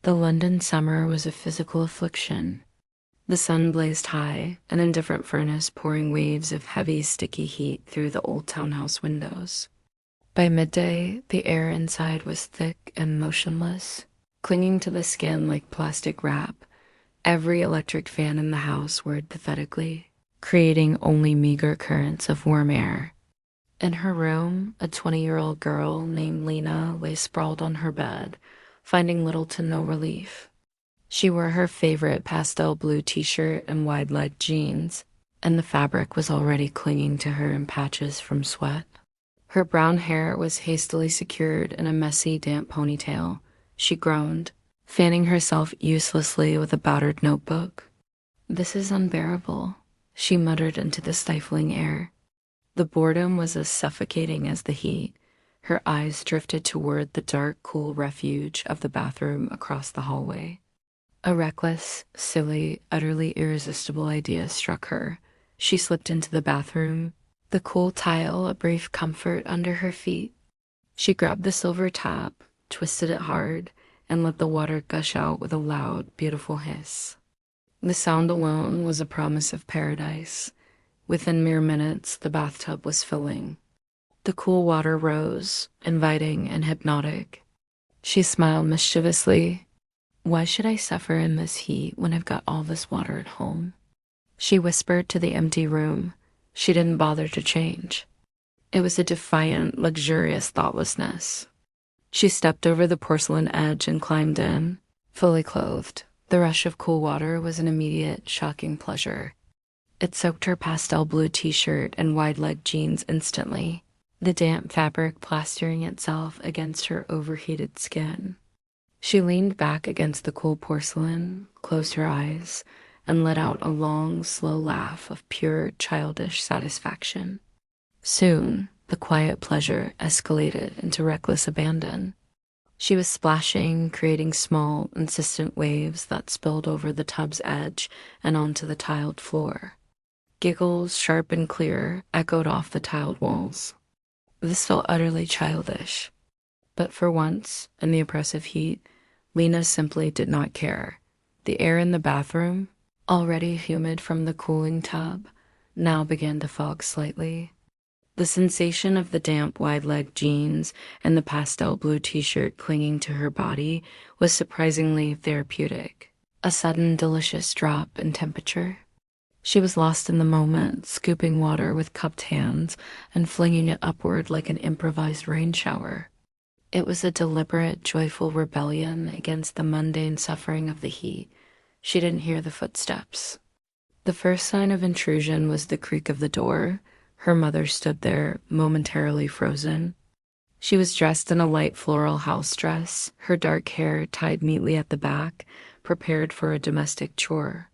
The London summer was a physical affliction. The sun blazed high, an indifferent furnace pouring waves of heavy, sticky heat through the old townhouse windows. By midday, the air inside was thick and motionless, clinging to the skin like plastic wrap. Every electric fan in the house whirred pathetically, creating only meager currents of warm air. In her room, a 20-year-old girl named Lena lay sprawled on her bed, finding little to no relief. She wore her favorite pastel blue t-shirt and wide-leg jeans, and the fabric was already clinging to her in patches from sweat. Her brown hair was hastily secured in a messy, damp ponytail. She groaned, fanning herself uselessly with a battered notebook. "This is unbearable," she muttered into the stifling air. The boredom was as suffocating as the heat. Her eyes drifted toward the dark, cool refuge of the bathroom across the hallway. A reckless, silly, utterly irresistible idea struck her. She slipped into the bathroom, the cool tile a brief comfort under her feet. She grabbed the silver tap, twisted it hard, and let the water gush out with a loud, beautiful hiss. The sound alone was a promise of paradise. Within mere minutes, the bathtub was filling. The cool water rose, inviting and hypnotic. She smiled mischievously. "Why should I suffer in this heat when I've got all this water at home?" She whispered to the empty room. She didn't bother to change. It was a defiant, luxurious thoughtlessness. She stepped over the porcelain edge and climbed in, fully clothed. The rush of cool water was an immediate, shocking pleasure. It soaked her pastel blue t-shirt and wide-leg jeans instantly, the damp fabric plastering itself against her overheated skin. She leaned back against the cool porcelain, closed her eyes, and let out a long, slow laugh of pure, childish satisfaction. Soon, the quiet pleasure escalated into reckless abandon. She was splashing, creating small, insistent waves that spilled over the tub's edge and onto the tiled floor. Giggles, sharp and clear, echoed off the tiled walls. This felt utterly childish. But for once, in the oppressive heat, Lena simply did not care. The air in the bathroom, already humid from the cooling tub, now began to fog slightly. The sensation of the damp wide-leg jeans and the pastel blue t-shirt clinging to her body was surprisingly therapeutic, a sudden delicious drop in temperature. She was lost in the moment, scooping water with cupped hands and flinging it upward like an improvised rain shower. It was a deliberate, joyful rebellion against the mundane suffering of the heat. She didn't hear the footsteps. The first sign of intrusion was the creak of the door. Her mother stood there, momentarily frozen. She was dressed in a light floral house dress, her dark hair tied neatly at the back, prepared for a domestic chore.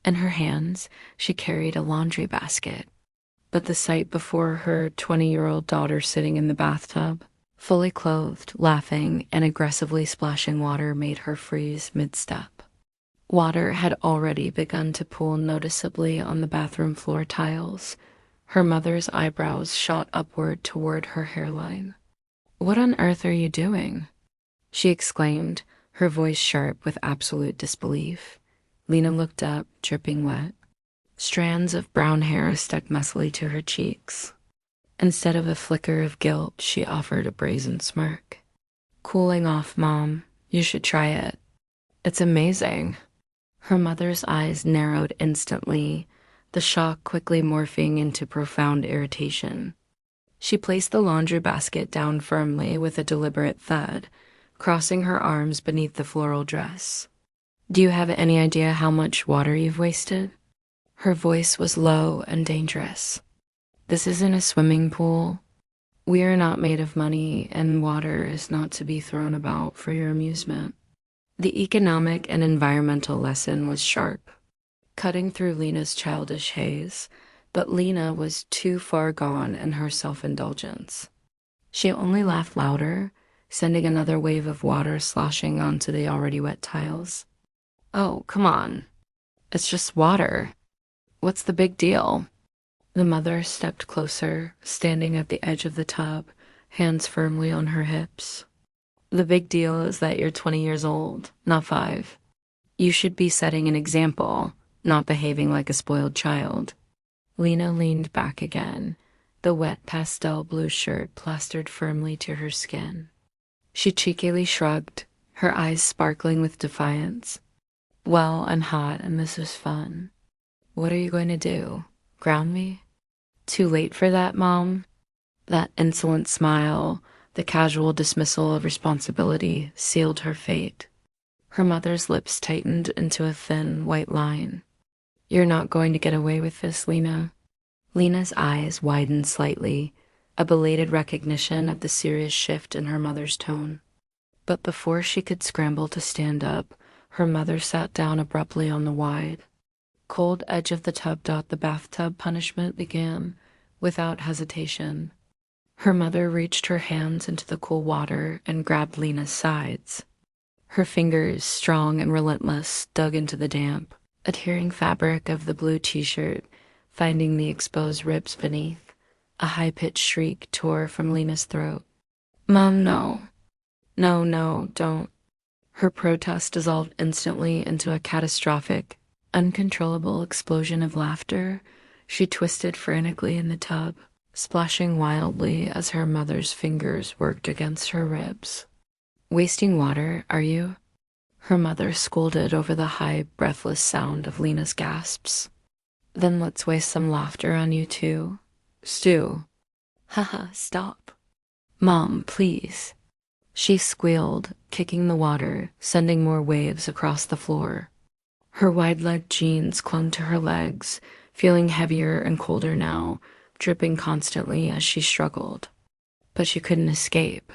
In her hands, she carried a laundry basket. But the sight before her 20-year-old daughter sitting in the bathtub, fully clothed, laughing, and aggressively splashing water made her freeze mid-step. Water had already begun to pool noticeably on the bathroom floor tiles. Her mother's eyebrows shot upward toward her hairline. "What on earth are you doing?" she exclaimed, her voice sharp with absolute disbelief. Lena looked up, dripping wet. Strands of brown hair stuck messily to her cheeks. Instead of a flicker of guilt, she offered a brazen smirk. "Cooling off, Mom. You should try it. It's amazing." Her mother's eyes narrowed instantly, the shock quickly morphing into profound irritation. She placed the laundry basket down firmly with a deliberate thud, crossing her arms beneath the floral dress. "Do you have any idea how much water you've wasted?" Her voice was low and dangerous. "This isn't a swimming pool. We are not made of money, and water is not to be thrown about for your amusement." The economic and environmental lesson was sharp, cutting through Lena's childish haze, but Lena was too far gone in her self-indulgence. She only laughed louder, sending another wave of water sloshing onto the already wet tiles. "Oh, come on. It's just water. What's the big deal?" The mother stepped closer, standing at the edge of the tub, hands firmly on her hips. The big deal is that you're 20 years old, not 5. You should be setting an example, not behaving like a spoiled child. Lena leaned back again, the wet pastel blue shirt plastered firmly to her skin. She cheekily shrugged, her eyes sparkling with defiance. Well, I'm hot and this is fun. What are you going to do? Ground me? Too late for that, Mom? That insolent smile, the casual dismissal of responsibility, sealed her fate. Her mother's lips tightened into a thin, white line. You're not going to get away with this, Lena. Lena's eyes widened slightly, a belated recognition of the serious shift in her mother's tone. But before she could scramble to stand up, her mother sat down abruptly on the wide, cold edge of the tub. The bathtub punishment began, without hesitation. Her mother reached her hands into the cool water and grabbed Lena's sides. Her fingers, strong and relentless, dug into the damp, adhering fabric of the blue t-shirt, finding the exposed ribs beneath. A high-pitched shriek tore from Lena's throat. Mom, no. No, no, don't. Her protest dissolved instantly into a catastrophic, uncontrollable explosion of laughter. She twisted frantically in the tub, splashing wildly as her mother's fingers worked against her ribs. Wasting water, are you? Her mother scolded over the high, breathless sound of Lena's gasps. Then let's waste some laughter on you too. Stu. Haha, stop. Mom, please. She squealed, kicking the water, sending more waves across the floor. Her wide-legged jeans clung to her legs, feeling heavier and colder now, dripping constantly as she struggled. But she couldn't escape.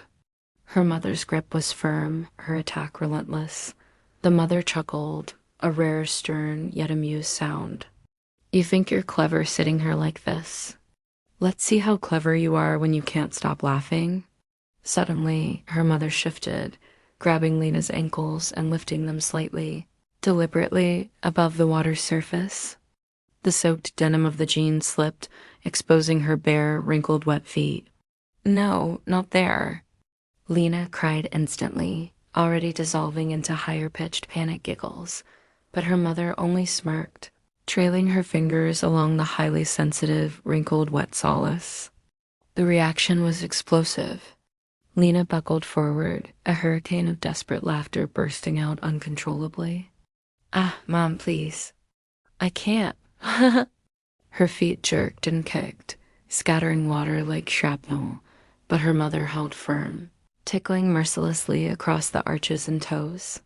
Her mother's grip was firm, her attack relentless. The mother chuckled, a rare, stern, yet amused sound. You think you're clever sitting her like this? Let's see how clever you are when you can't stop laughing. Suddenly, her mother shifted, grabbing Lena's ankles and lifting them slightly, deliberately, above the water's surface. The soaked denim of the jeans slipped, exposing her bare, wrinkled, wet feet. No, not there. Lena cried instantly, already dissolving into higher-pitched panic giggles, but her mother only smirked, trailing her fingers along the highly sensitive, wrinkled, wet solace. The reaction was explosive. Lena buckled forward, a hurricane of desperate laughter bursting out uncontrollably. Ah, Mom, please. I can't. Her feet jerked and kicked, scattering water like shrapnel, but her mother held firm, tickling mercilessly across the arches and toes.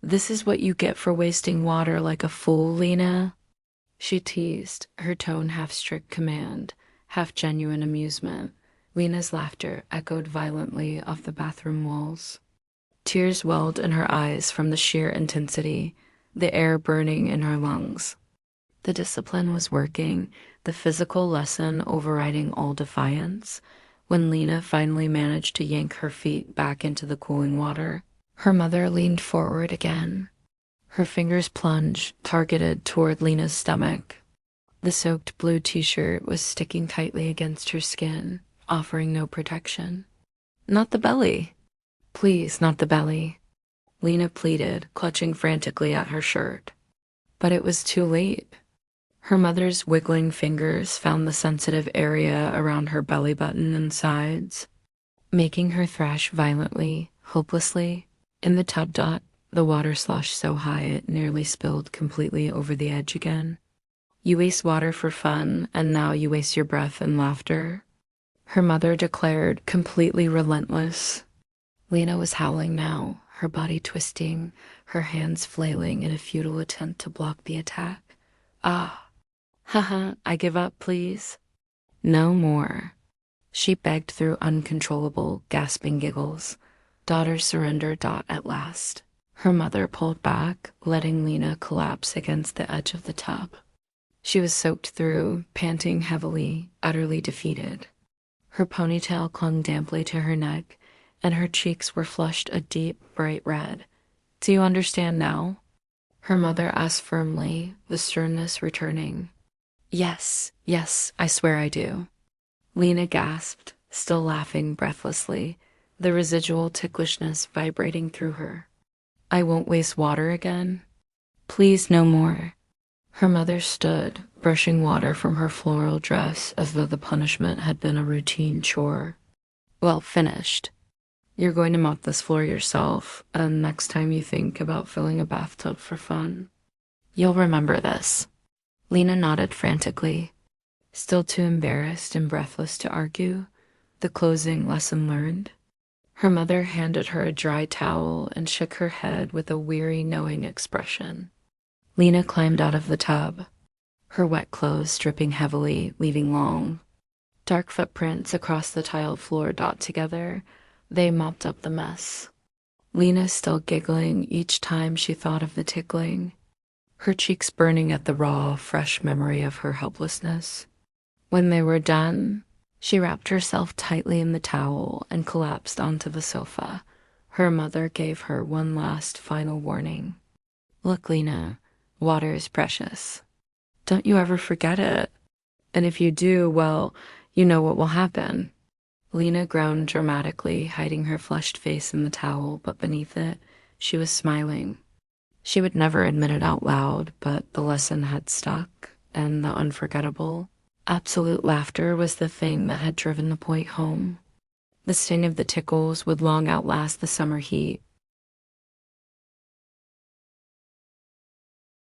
This is what you get for wasting water like a fool, Lena. She teased, her tone half strict command, half genuine amusement. Lena's laughter echoed violently off the bathroom walls. Tears welled in her eyes from the sheer intensity, the air burning in her lungs. The discipline was working, the physical lesson overriding all defiance. When Lena finally managed to yank her feet back into the cooling water, her mother leaned forward again. Her fingers plunged, targeted toward Lena's stomach. The soaked blue t-shirt was sticking tightly against her skin, offering no protection. Not the belly. Please, not the belly. Lena pleaded, clutching frantically at her shirt. But it was too late. Her mother's wiggling fingers found the sensitive area around her belly button and sides, making her thrash violently, hopelessly. In the tub. The water sloshed so high it nearly spilled completely over the edge again. You waste water for fun, and now you waste your breath and laughter. Her mother declared, completely relentless. Lena was howling now, her body twisting, her hands flailing in a futile attempt to block the attack. Ah. Haha, I give up, please. No more. She begged through uncontrollable, gasping giggles. Daughter surrendered. At last. Her mother pulled back, letting Lena collapse against the edge of the tub. She was soaked through, panting heavily, utterly defeated. Her ponytail clung damply to her neck, and her cheeks were flushed a deep, bright red. Do you understand now? Her mother asked firmly, the sternness returning. Yes, I swear I do. Lena gasped, still laughing breathlessly, the residual ticklishness vibrating through her. I won't waste water again. Please, no more. Her mother stood, brushing water from her floral dress as though the punishment had been a routine chore. Well, finished. You're going to mop this floor yourself, and next time you think about filling a bathtub for fun, you'll remember this. Lena nodded frantically, still too embarrassed and breathless to argue. The closing lesson learned. Her mother handed her a dry towel and shook her head with a weary, knowing expression. Lena climbed out of the tub, her wet clothes dripping heavily, leaving long, dark footprints across the tiled floor dot together. They mopped up the mess. Lena still giggling each time she thought of the tickling, her cheeks burning at the raw, fresh memory of her helplessness. When they were done, she wrapped herself tightly in the towel and collapsed onto the sofa. Her mother gave her one last final warning. Look, Lena, water is precious. Don't you ever forget it. And if you do, well, you know what will happen. Lena groaned dramatically, hiding her flushed face in the towel, but beneath it, she was smiling. She would never admit it out loud, but the lesson had stuck, and the unforgettable, absolute laughter was the thing that had driven the point home. The sting of the tickles would long outlast the summer heat,